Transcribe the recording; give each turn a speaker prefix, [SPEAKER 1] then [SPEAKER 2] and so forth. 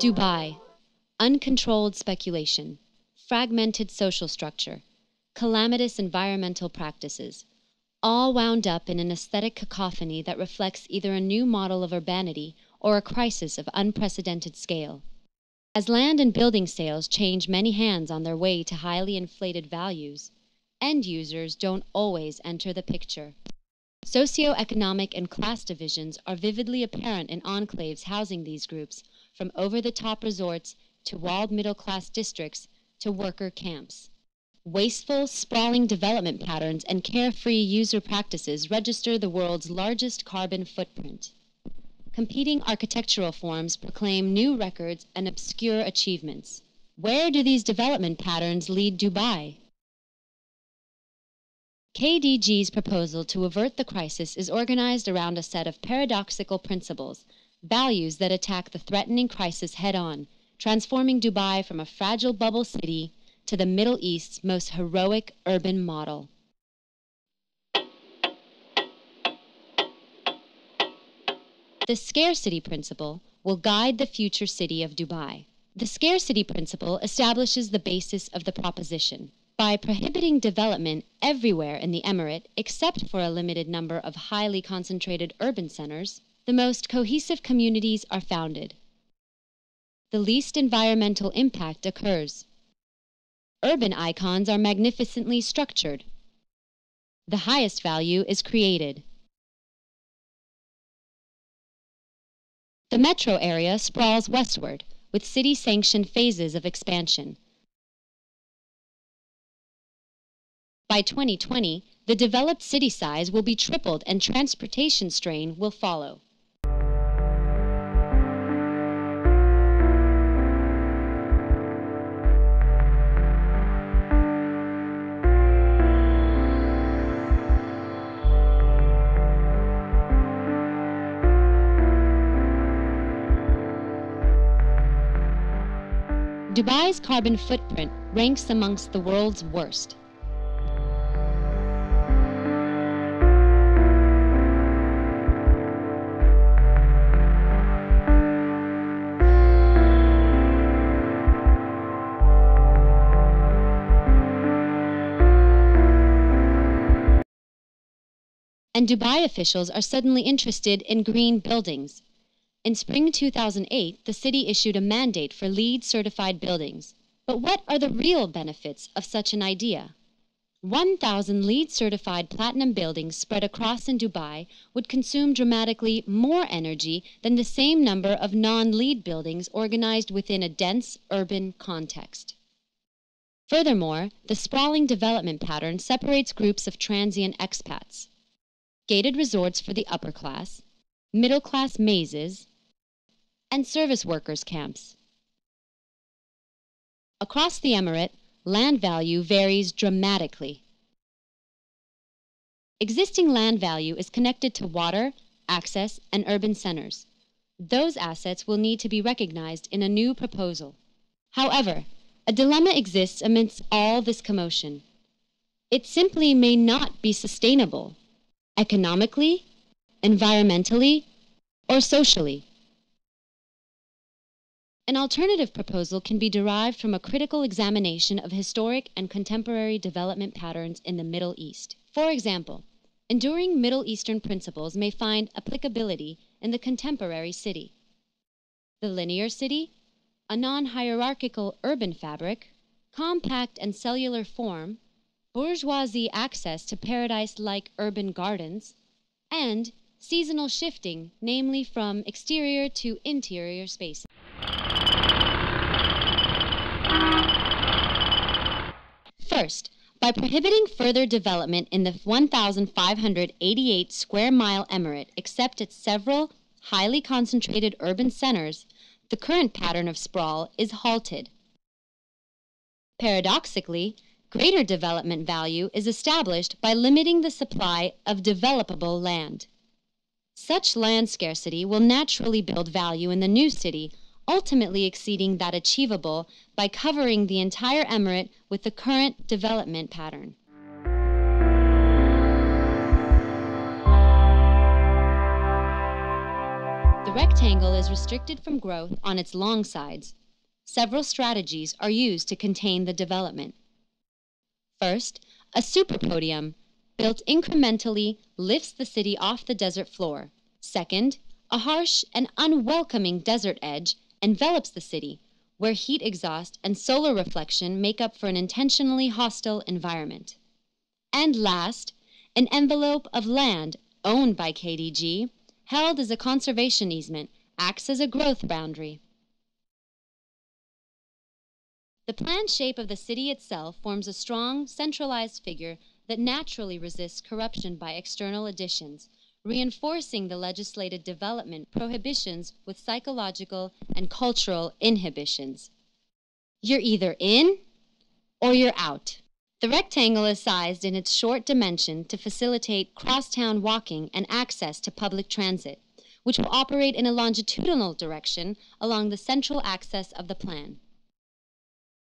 [SPEAKER 1] Dubai. Uncontrolled speculation, fragmented social structure, calamitous environmental practices, all wound up in an aesthetic cacophony that reflects either a new model of urbanity or a crisis of unprecedented scale. As land and building sales change many hands on their way to highly inflated values, end users don't always enter the picture. Socioeconomic and class divisions are vividly apparent in enclaves housing these groups, from over-the-top resorts to walled middle-class districts to worker camps. Wasteful, sprawling development patterns and carefree user practices register the world's largest carbon footprint. Competing architectural forms proclaim new records and obscure achievements. Where do these development patterns lead Dubai? KDG's proposal to avert the crisis is organized around a set of paradoxical principles, values that attack the threatening crisis head-on, transforming Dubai from a fragile bubble city to the Middle East's most heroic urban model. The scarcity principle will guide the future city of Dubai. The scarcity principle establishes the basis of the proposition. By prohibiting development everywhere in the emirate except for a limited number of highly concentrated urban centers, the most cohesive communities are founded. The least environmental impact occurs. Urban icons are magnificently structured. The highest value is created. The metro area sprawls westward, with city-sanctioned phases of expansion. By 2020, the developed city size will be tripled and transportation strain will follow. Dubai's carbon footprint ranks amongst the world's worst. And Dubai officials are suddenly interested in green buildings. In spring 2008, the city issued a mandate for LEED-certified buildings. But what are the real benefits of such an idea? 1,000 LEED-certified platinum buildings spread across in Dubai would consume dramatically more energy than the same number of non-LEED buildings organized within a dense urban context. Furthermore, the sprawling development pattern separates groups of transient expats. Gated resorts for the upper class, middle-class mazes, and service workers' camps. Across the emirate, land value varies dramatically. Existing land value is connected to water, access, and urban centers. Those assets will need to be recognized in a new proposal. However, a dilemma exists amidst all this commotion. It simply may not be sustainable, economically, environmentally, or socially. An alternative proposal can be derived from a critical examination of historic and contemporary development patterns in the Middle East. For example, enduring Middle Eastern principles may find applicability in the contemporary city. The linear city, a non-hierarchical urban fabric, compact and cellular form, bourgeoisie access to paradise-like urban gardens, and seasonal shifting, namely from exterior to interior spaces. First, by prohibiting further development in the 1,588 square mile emirate except at several highly concentrated urban centers, the current pattern of sprawl is halted. Paradoxically, greater development value is established by limiting the supply of developable land. Such land scarcity will naturally build value in the new city, ultimately exceeding that achievable by covering the entire emirate with the current development pattern. The rectangle is restricted from growth on its long sides. Several strategies are used to contain the development. First, a superpodium, built incrementally, lifts the city off the desert floor. Second, a harsh and unwelcoming desert edge envelops the city, where heat exhaust and solar reflection make up for an intentionally hostile environment. And last, an envelope of land owned by KDG, held as a conservation easement, acts as a growth boundary. The planned shape of the city itself forms a strong, centralized figure that naturally resists corruption by external additions, reinforcing the legislated development prohibitions with psychological and cultural inhibitions. You're either in or you're out. The rectangle is sized in its short dimension to facilitate crosstown walking and access to public transit, which will operate in a longitudinal direction along the central axis of the plan.